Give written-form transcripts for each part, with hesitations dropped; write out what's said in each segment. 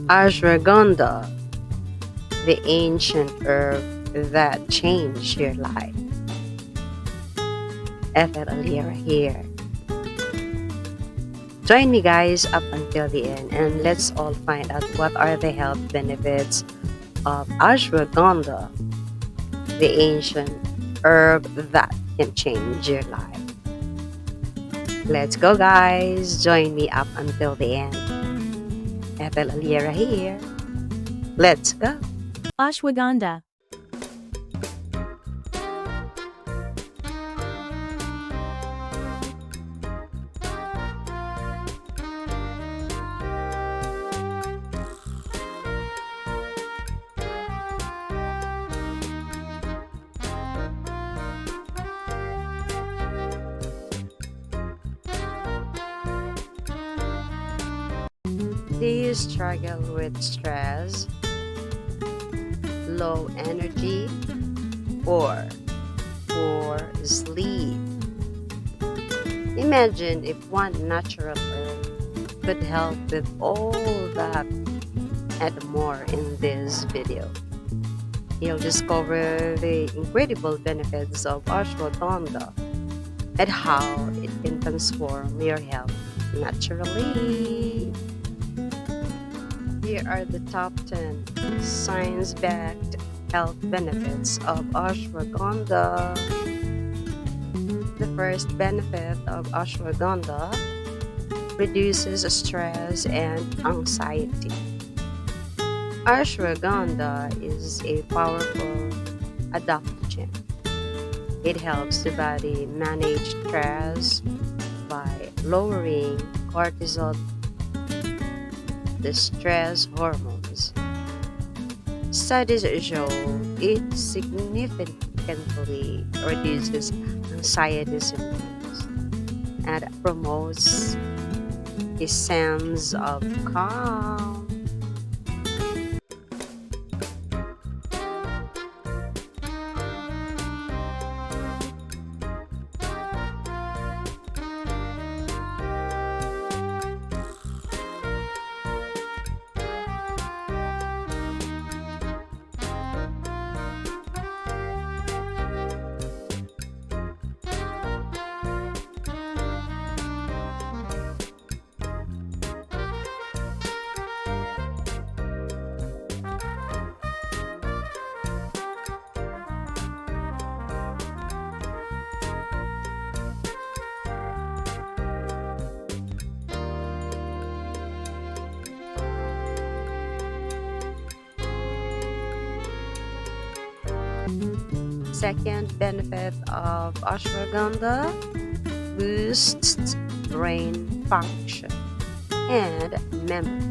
Ashwagandha, the ancient herb that changed your life. Ethel here. Join me guys up until the end and let's all find out what are the health benefits of ashwagandha, the ancient herb that can change your life. Let's go guys, join me up until the end. Ethel here. Let's go. Ashwagandha. Do you struggle with stress, low energy, or poor sleep? Imagine if one natural herb could help with all that and more in this video. You'll discover the incredible benefits of ashwagandha and how it can transform your health naturally. Here are the top 10 science-backed health benefits of ashwagandha. The first benefit of ashwagandha reduces stress and anxiety. Ashwagandha is a powerful adaptogen. It helps the body manage stress by lowering cortisol, the stress hormones. Studies show it significantly reduces anxiety symptoms and promotes a sense of calm. Second benefit of ashwagandha boosts brain function and memory.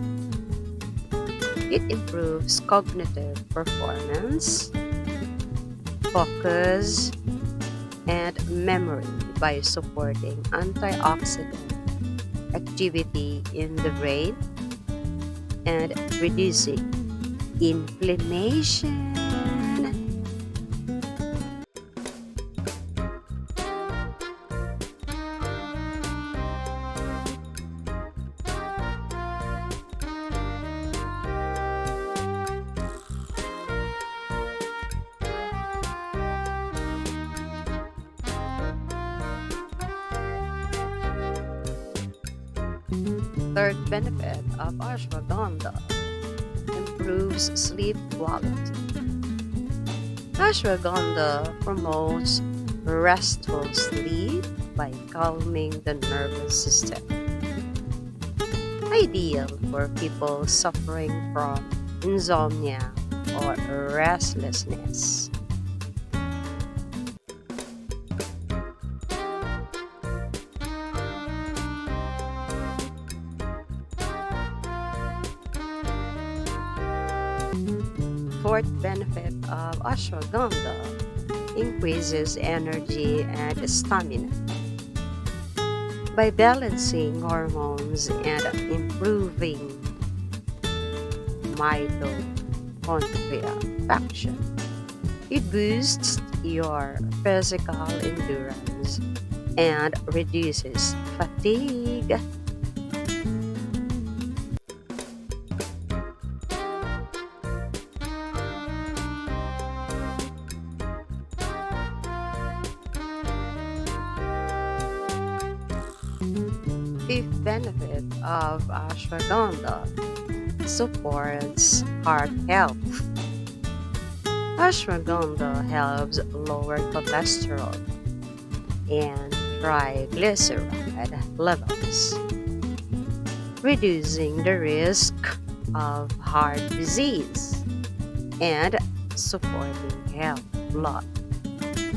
It improves cognitive performance, focus, and memory by supporting antioxidant activity in the brain and reducing inflammation. Third benefit of ashwagandha improves sleep quality. Ashwagandha promotes restful sleep by calming the nervous system. Ideal for people suffering from insomnia or restlessness. Fourth benefit of ashwagandha increases energy and stamina. By balancing hormones and improving mitochondria function, it boosts your physical endurance and reduces fatigue. fifth benefit of ashwagandha supports heart health. Ashwagandha helps lower cholesterol and triglyceride levels, reducing the risk of heart disease and supporting health blood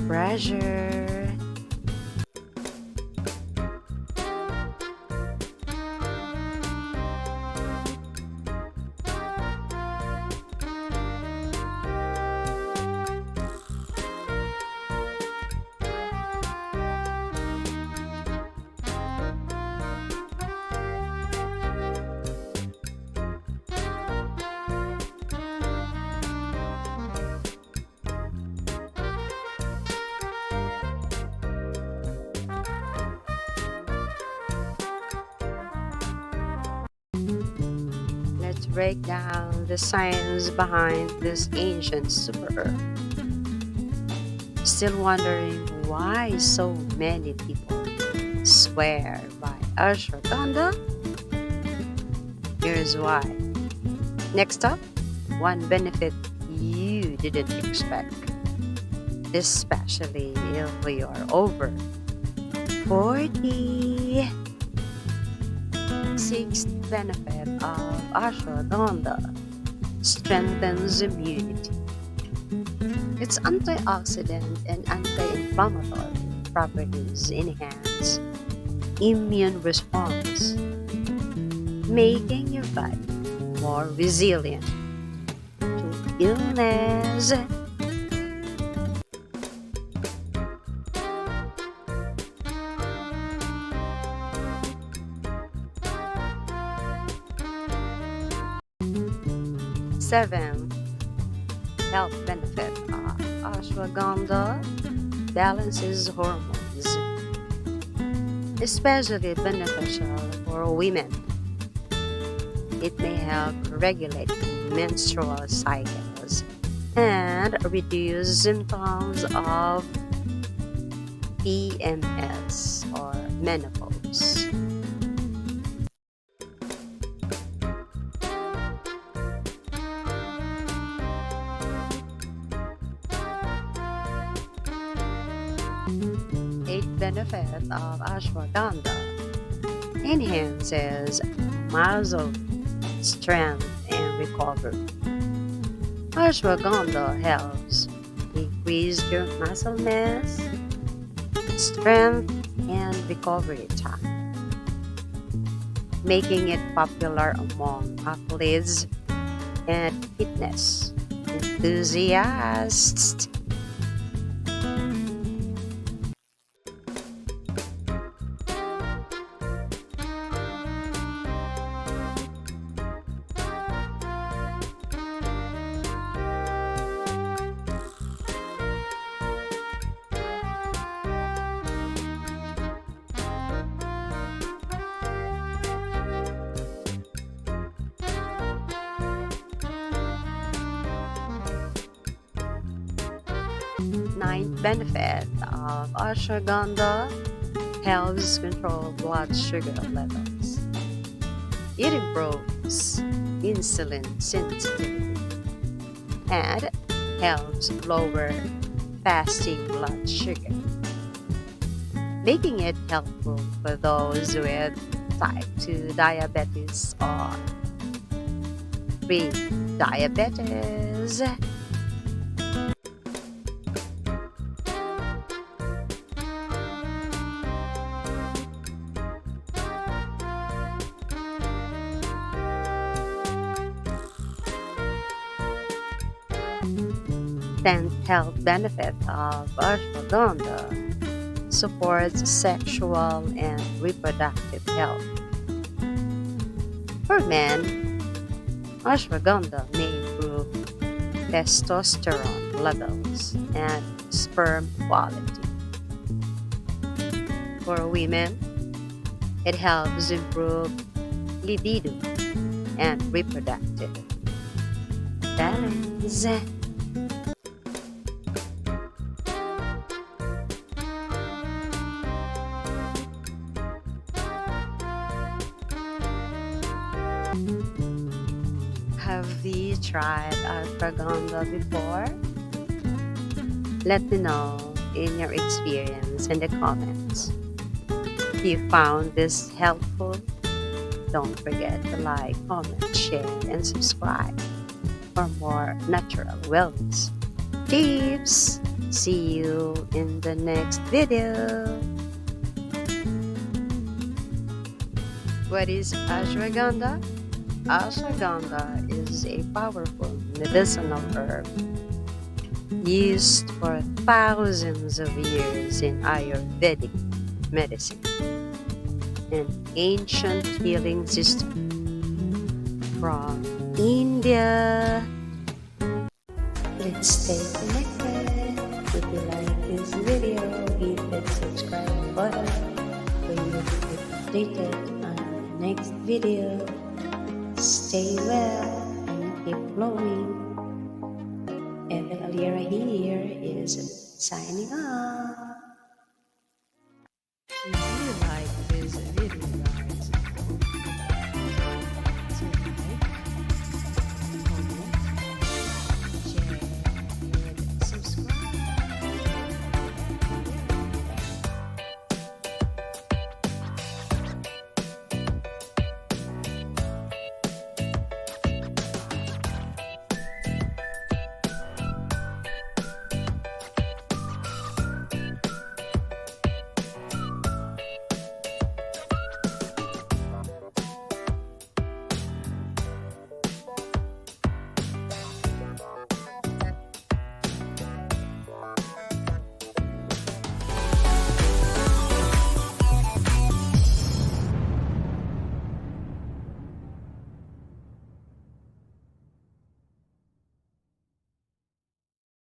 pressure. 'Let's break down the science behind this ancient superherb. Still wondering why so many people swear by ashwagandha? Here's why. Next up, one benefit you didn't expect, especially if you're over 40. Sixth benefit of ashwagandha strengthens immunity. Its antioxidant and anti-inflammatory properties enhance immune response, making your body more resilient to illness. Seventh, health benefit of ashwagandha balances hormones, especially beneficial for women. It may help regulate menstrual cycles and reduce symptoms of PMS or menopause. Eighth benefit of ashwagandha enhances muscle strength and recovery. Ashwagandha helps increase your muscle mass, strength, and recovery time, making it popular among athletes and fitness enthusiasts. 9th benefit of ashwagandha helps control blood sugar levels. It improves insulin sensitivity and helps lower fasting blood sugar, making it helpful for those with type 2 diabetes or pre-diabetes. 10th health benefit of ashwagandha supports sexual and reproductive health. For men, ashwagandha may improve testosterone levels and sperm quality. For women, it helps improve libido and reproductive balance. Have you tried ashwagandha before? Let me know in your experience in the comments. If you found this helpful, don't forget to like, comment, share, and subscribe for more natural wellness tips. See you in the next video. What is ashwagandha? Ashwagandha is a powerful medicinal herb used for thousands of years in Ayurvedic medicine, an ancient healing system from India. Let's stay connected. If you like this video, hit that subscribe button for you to get updated on the next video. Stay well and keep glowing. Ethel here is signing off.